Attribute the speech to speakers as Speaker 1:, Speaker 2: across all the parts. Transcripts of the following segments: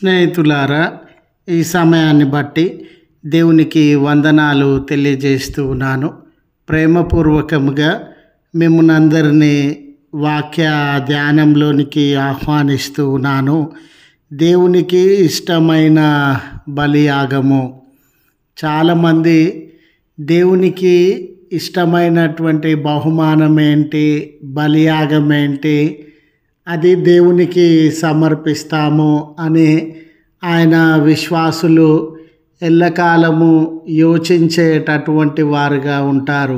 Speaker 1: స్నేహితులారా, ఈ సమయాన్ని బట్టి దేవునికి వందనాలు తెలియజేస్తూ ఉన్నాను. ప్రేమపూర్వకముగా మిమ్మల్ని అందరినీ వాక్య ధ్యానంలోనికి ఆహ్వానిస్తూ ఉన్నాను. దేవునికి ఇష్టమైన బలియాగము. చాలామంది దేవునికి ఇష్టమైనటువంటి బహుమానం ఏంటి, బలియాగం ఏంటి, అది దేవునికి సమర్పిస్తాము అని ఆయన విశ్వాసులు ఎల్లకాలము యోచించేటటువంటి వారుగా ఉంటారు.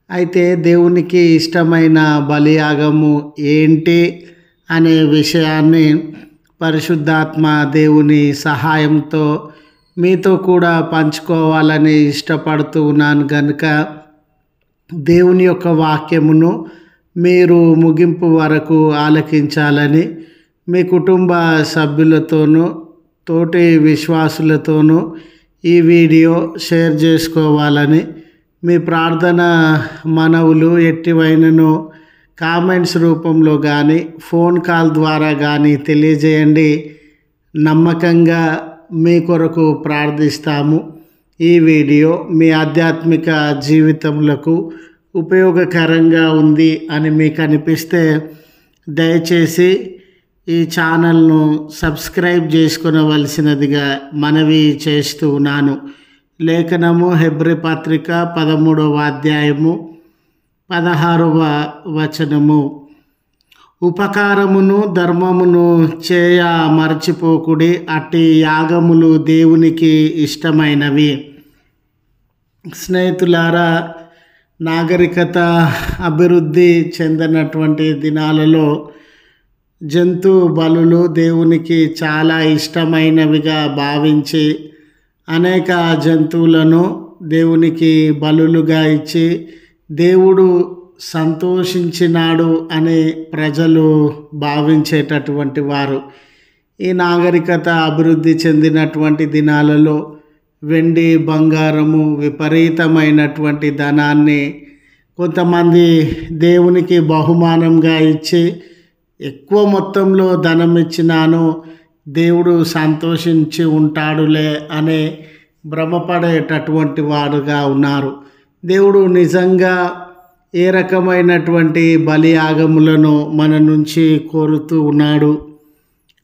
Speaker 1: అయితే దేవునికి ఇష్టమైన బలియాగము ఏంటి అనే విషయాన్ని పరిశుద్ధాత్మ దేవుని సహాయంతో మీతో కూడా పంచుకోవాలని ఇష్టపడుతూ ఉన్నాను కనుక దేవుని యొక్క వాక్యమును మీరు ముగింపు వరకు ఆలకించాలని మీ కుటుంబ సభ్యులతోనూ తోటి విశ్వాసులతోనూ ఈ వీడియో షేర్ చేసుకోవాలని మీ ప్రార్థన మనవులు ఎట్టివైనను కామెంట్స్ రూపంలో కానీ ఫోన్ కాల్ ద్వారా కానీ తెలియజేయండి. నమ్మకంగా మీ కొరకు ప్రార్థిస్తాము. ఈ వీడియో మీ ఆధ్యాత్మిక జీవితములకు ఉపయోగకరంగా ఉంది అని మీకు అనిపిస్తే దయచేసి ఈ ఛానల్ను సబ్స్క్రైబ్ చేసుకునవలసినదిగా మనవి చేస్తూ ఉన్నాను. లేఖనము హెబ్రీ పత్రిక 13వ అధ్యాయము 16వ వచనము. ఉపకారమును ధర్మమును చేయ మరచిపోకుడి, అట్టి యాగములు దేవునికి ఇష్టమైనవి. స్నేహితులారా, నాగరికత అభివృద్ధి చెందినటువంటి దినాలలో జంతు బలులు దేవునికి చాలా ఇష్టమైనవిగా భావించి అనేక జంతువులను దేవునికి బలులుగా ఇచ్చి దేవుడు సంతోషించినాడు అని ప్రజలు భావించేటటువంటి వారు. ఈ నాగరికత అభివృద్ధి చెందినటువంటి దినాలలో వెండి బంగారము విపరీతమైనటువంటి ధనాన్ని కొంతమంది దేవునికి బహుమానంగా ఇచ్చి ఎక్కువ మొత్తంలో ధనం ఇచ్చినాను దేవుడు సంతోషించి ఉంటాడులే అనే భ్రమపడేటటువంటి వారుగా ఉన్నారు. దేవుడు నిజంగా ఏ రకమైనటువంటి బలియాగములను మన నుంచి కోరుతూ ఉన్నాడు,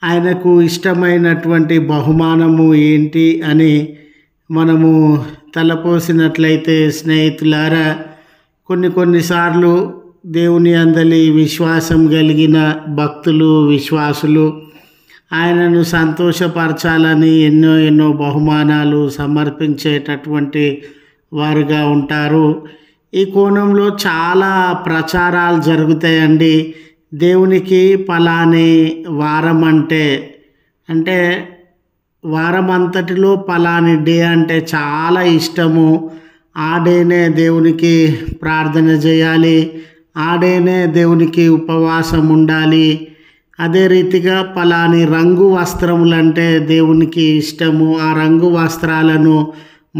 Speaker 1: ఆయనకు ఇష్టమైనటువంటి బహుమానము ఏంటి అని మనము తలపోసినట్లయితే స్నేహితులారా, కొన్నిసార్లు దేవుని అందలి విశ్వాసం కలిగిన భక్తులు విశ్వాసులు ఆయనను సంతోషపరచాలని ఎన్నో బహుమానాలు సమర్పించేటటువంటి వారుగా ఉంటారు. ఈ కోణంలో చాలా ప్రచారాలు జరుగుతాయండి. దేవునికి పలాని వారం అంటే వారం అంతటిలో పలాని డే అంటే చాలా ఇష్టము. ఆ డేనే దేవునికి ప్రార్థన చేయాలి, ఆ డేనే దేవునికి ఉపవాసం ఉండాలి. అదే రీతిగా పలాని రంగు వస్త్రములంటే దేవునికి ఇష్టము, ఆ రంగు వస్త్రాలను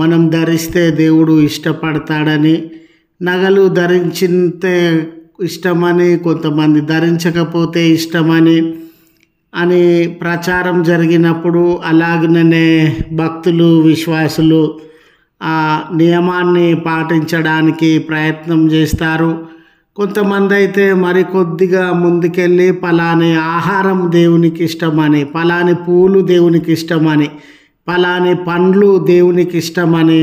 Speaker 1: మనం ధరిస్తే దేవుడు ఇష్టపడతాడని, నగలు ధరించితే ఇష్టమని, కొంతమంది ధరించకపోతే ఇష్టమని అని ప్రచారం జరిగినప్పుడు అలాగనే భక్తులు విశ్వాసులు ఆ నియమాన్ని పాటించడానికి ప్రయత్నం చేస్తారు. కొంతమంది అయితే మరికొద్దిగా ముందుకెళ్ళి పలాని ఆహారం దేవునికి ఇష్టమని, పలాని పూలు దేవునికి ఇష్టమని, పలాని పండ్లు దేవునికి ఇష్టమని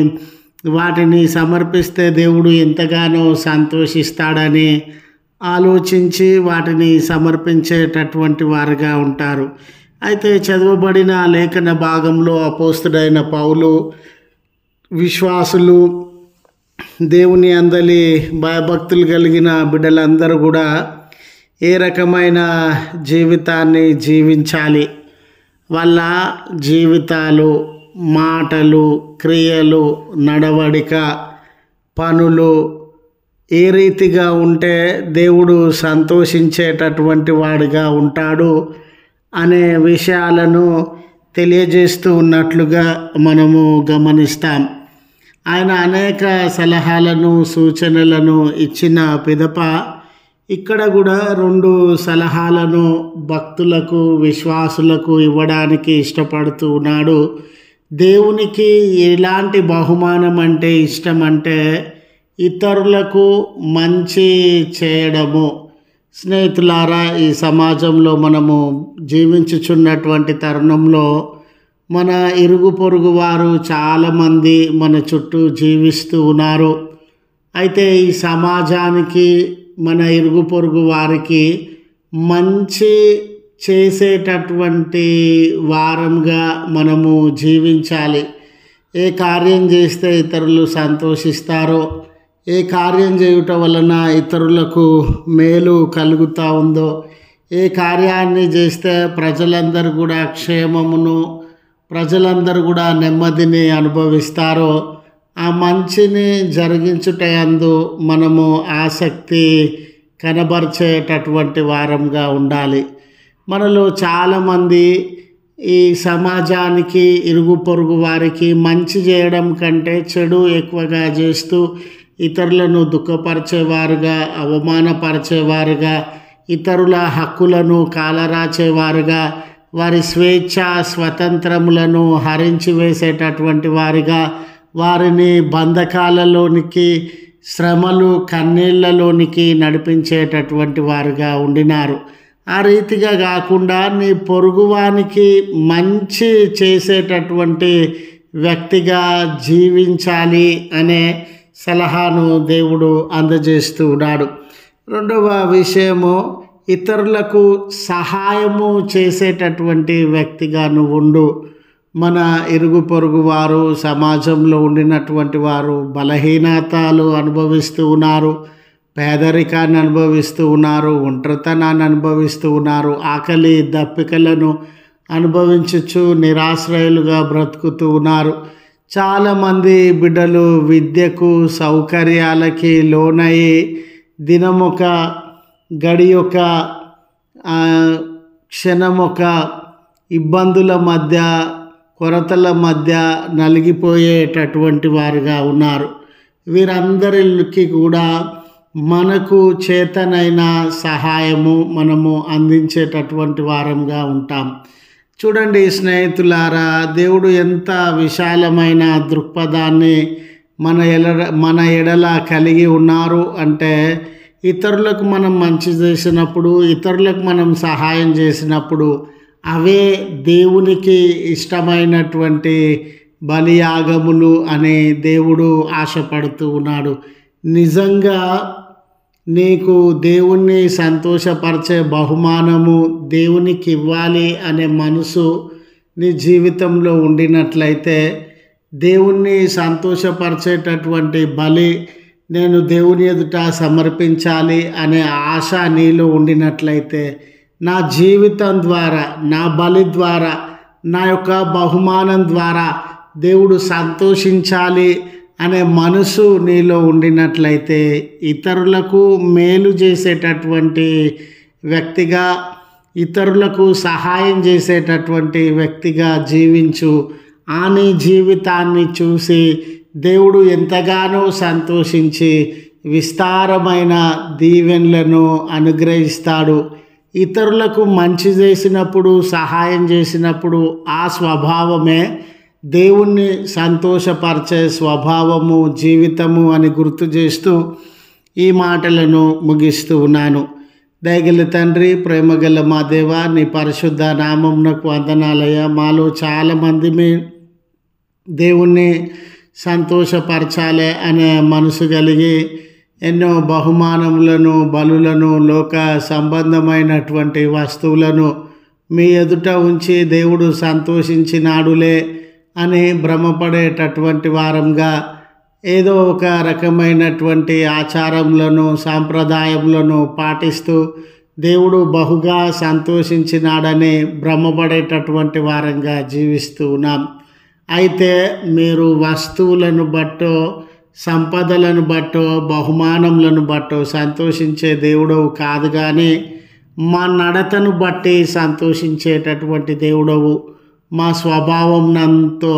Speaker 1: వాటిని సమర్పిస్తే దేవుడు ఎంతగానో సంతోషిస్తాడని ఆలోచించి వాటిని సమర్పించేటటువంటి వారుగా ఉంటారు. అయితే చదవబడిన లేఖన భాగంలో అపోస్తుడైన పౌలు విశ్వాసులు దేవుని అందలి భయభక్తులు కలిగిన బిడ్డలందరూ కూడా ఏ రకమైన జీవితాన్ని జీవించాలి, వాళ్ళ జీవితాలు, మాటలు, క్రియలు, నడవడిక, పనులు ఏ రీతిగా ఉంటే దేవుడు సంతోషించేటటువంటి వాడిగా ఉంటాడు అనే విషయాలను తెలియజేస్తూ ఉన్నట్లుగా మనము గమనిస్తాం. ఆయన అనేక సలహాలను సూచనలను ఇచ్చిన పిదప ఇక్కడ కూడా 2 సలహాలను భక్తులకు విశ్వాసులకు ఇవ్వడానికి ఇష్టపడుతూ ఉన్నాడు. దేవునికి ఎలాంటి బహుమానం అంటే ఇష్టం అంటే ఇతరులకు మంచి చేయడము. స్నేహితులారా, ఈ సమాజంలో మనము జీవించుచున్నటువంటి తరుణంలో మన ఇరుగు పొరుగు వారు చాలామంది మన చుట్టూ జీవిస్తూ ఉన్నారు. అయితే ఈ సమాజానికి మన ఇరుగు పొరుగు వారికి మంచి చేసేటటువంటి వారంగా మనము జీవించాలి. ఏ కార్యం చేస్తే ఇతరులు సంతోషిస్తారో, ఏ కార్యం చేయుట వలన ఇతరులకు మేలు కలుగుతూ ఉందో, ఏ కార్యాన్ని చేస్తే ప్రజలందరూ కూడా క్షేమమును, ప్రజలందరూ కూడా నెమ్మదిని అనుభవిస్తారో ఆ మంచిని జరిగించుటయందు మనము ఆసక్తి కనబరిచేటటువంటి వారంగా ఉండాలి. మనలో చాలామంది ఈ సమాజానికి ఇరుగు పొరుగు వారికి మంచి చేయడం కంటే చెడు ఎక్కువగా చేస్తూ ఇతరులను దుఃఖపరిచేవారుగా, అవమానపరిచేవారుగా, ఇతరుల హక్కులను కాలరాచేవారుగా, వారి స్వేచ్ఛ స్వతంత్రములను హరించి వేసేటటువంటి వారిగా, వారిని బంధకాలలోనికి, శ్రమలు కన్నీళ్లలోనికి నడిపించేటటువంటి వారుగా ఉండినారు. ఆ రీతిగా కాకుండా నీ పొరుగువానికి మంచి చేసేటటువంటి వ్యక్తిగా జీవించాలి అనే సలహాను దేవుడు అందజేస్తూ ఉన్నాడు. రెండవ విషయము, ఇతరులకు సహాయము చేసేటటువంటి వ్యక్తిగా నువ్వు ఉండు. మన ఇరుగు పొరుగు వారు, సమాజంలో ఉండినటువంటి వారు బలహీనతలు అనుభవిస్తూ ఉన్నారు, పేదరికాన్ని అనుభవిస్తూ ఉన్నారు, ఒంటరితనాన్ని అనుభవిస్తూ ఉన్నారు, ఆకలి దప్పికలను అనుభవించుచు నిరాశ్రయులుగా బ్రతుకుతూ ఉన్నారు. చాలామంది బిడ్డలు విద్యకు సౌకర్యాలకి లోనయ్యి దినమొక గడియొక క్షణమొక ఇబ్బందుల మధ్య, కొరతల మధ్య నలిగిపోయేటటువంటి వారుగా ఉన్నారు. వీరందరికి కూడా మనకు చేతనైన సహాయము మనము అందించేటటువంటి వారంగా ఉంటాం. చూడండి స్నేహితులారా, దేవుడు ఎంత విశాలమైన దృక్పథాన్ని మన ఎడల కలిగి ఉన్నారు అంటే, ఇతరులకు మనం మంచి చేసినప్పుడు, ఇతరులకు మనం సహాయం చేసినప్పుడు అవే దేవునికి ఇష్టమైనటువంటి బలియాగములు అనే దేవుడు ఆశపడుతూ ఉన్నాడు. నిజంగా నీకు దేవుణ్ణి సంతోషపరిచే బహుమానము దేవునికి ఇవ్వాలి అనే మనసు నీ జీవితంలో ఉండినట్లయితే, దేవుణ్ణి సంతోషపరిచేటటువంటి బలి నేను దేవుని ఎదుట సమర్పించాలి అనే ఆశ నీలో ఉండినట్లయితే, నా జీవితం ద్వారా, నా బలి ద్వారా, నా యొక్క బహుమానం ద్వారా దేవుడు సంతోషించాలి అనే మనసు నీలో ఉండినట్లయితే, ఇతరులకు మేలు చేసేటటువంటి వ్యక్తిగా, ఇతరులకు సహాయం చేసేటటువంటి వ్యక్తిగా జీవించు. ఆ నీ జీవితాన్ని చూసి దేవుడు ఎంతగానో సంతోషించి విస్తారమైన దీవెనలను అనుగ్రహిస్తాడు. ఇతరులకు మంచి చేసినప్పుడు, సహాయం చేసినప్పుడు ఆ స్వభావమే దేవుణ్ణి సంతోషపరిచే స్వభావము, జీవితము అని గుర్తు చేస్తూ ఈ మాటలను ముగిస్తూ ఉన్నాను. దయగల తండ్రి, ప్రేమగల మా దేవ, నీ పరిశుద్ధ నామమునకు వందనాలయ్యా. మాలో చాలామంది దేవుణ్ణి సంతోషపరచాలి అనే మనసు కలిగి ఎన్నో బహుమానములను, బలులను, లోక సంబంధమైనటువంటి వస్తువులను మీ ఎదుట ఉంచి దేవుడు సంతోషించినాడులే అని భ్రమపడేటటువంటి వారంగా, ఏదో ఒక రకమైనటువంటి ఆచారములను, సాంప్రదాయములను పాటిస్తూ దేవుడు బహుగా సంతోషించినాడని భ్రమపడేటటువంటి వారంగా జీవిస్తూ ఉన్నాం. అయితే మీరు వస్తువులను బట్టో, సంపదలను బట్టో, బహుమానములను బట్టో సంతోషించే దేవుడవు కాదు, కానీ మా నడతను బట్టి సంతోషించేటటువంటి దేవుడవు. మా స్వభావంతో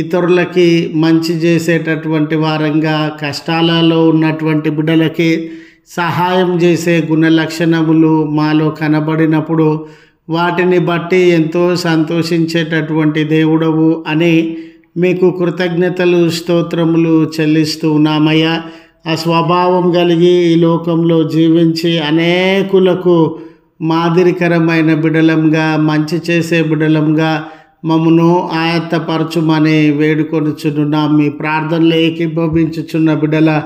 Speaker 1: ఇతరులకి మంచి చేసేటటువంటి వారంగా, కష్టాలలో ఉన్నటువంటి బిడ్డలకి సహాయం చేసే గుణలక్షణములు మాలో కనబడినప్పుడు వాటిని బట్టి ఎంతో సంతోషించేటటువంటి దేవుడవు అని మీకు కృతజ్ఞతలు స్తోత్రములు చెల్లిస్తూ ఉన్నామయ్యా. ఆ స్వభావం కలిగి ఈ లోకంలో జీవించి అనేకులకు మాదిరికరమైన బిడలంగా, మంచి చేసే బిడలంగా మమ్మను ఆయత్తపరచుమని వేడుకొనుచున్నాం. మీ ప్రార్థనలు ఏకీభవించుచున్న బిడల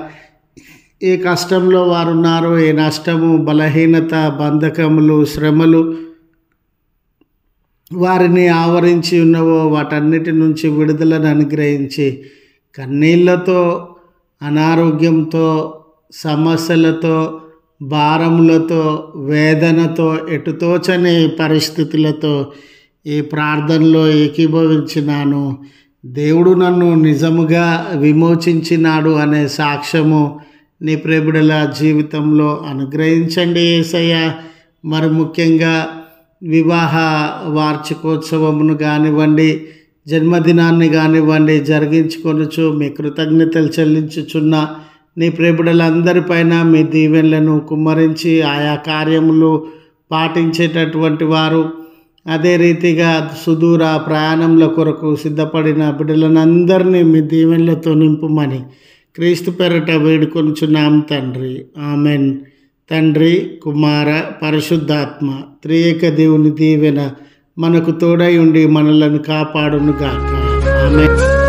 Speaker 1: ఏ కష్టంలో వారు ఉన్నారో, ఏ నష్టము, బలహీనత, బంధకములు, శ్రమలు వారిని ఆవరించి ఉన్నవో వాటన్నిటి నుంచి విడుదలను అనుగ్రహించి కన్నీళ్లతో, అనారోగ్యంతో, సమస్యలతో, భారములతో, వేదనతో, ఎటుతోచని పరిస్థితులతో ఈ ప్రార్థనలో ఏకీభవించినాను. దేవుడు నన్ను నిజముగా విమోచించినాడు అనే సాక్ష్యము నీ ప్రేమిడుల జీవితంలో అనుగ్రహించండి యేసయ్య. మరి ముఖ్యంగా వివాహ వార్షికోత్సవమును కానివ్వండి, జన్మదినాన్ని కానివ్వండి జరిగించుకొనుచు మీ కృతజ్ఞతలు చెల్లించుచున్న నీ ప్రేమిడులందరిపైన మీ దీవెనలను కుమ్మరించి ఆయా కార్యములు పాటించేటటువంటి వారు, అదే రీతిగా సుదూర ప్రయాణంల కొరకు సిద్ధపడిన బిడ్డలందరినీ మీ దీవెనలతో నింపుమని క్రీస్తు పేరట వేడుకొనుచున్నాం తండ్రి. ఆమెన్. తండ్రి, కుమార, పరిశుద్ధాత్మ త్రియేక దేవుని దీవెన మనకు తోడై ఉండి మనలను కాపాడును గాక. ఆమెన్.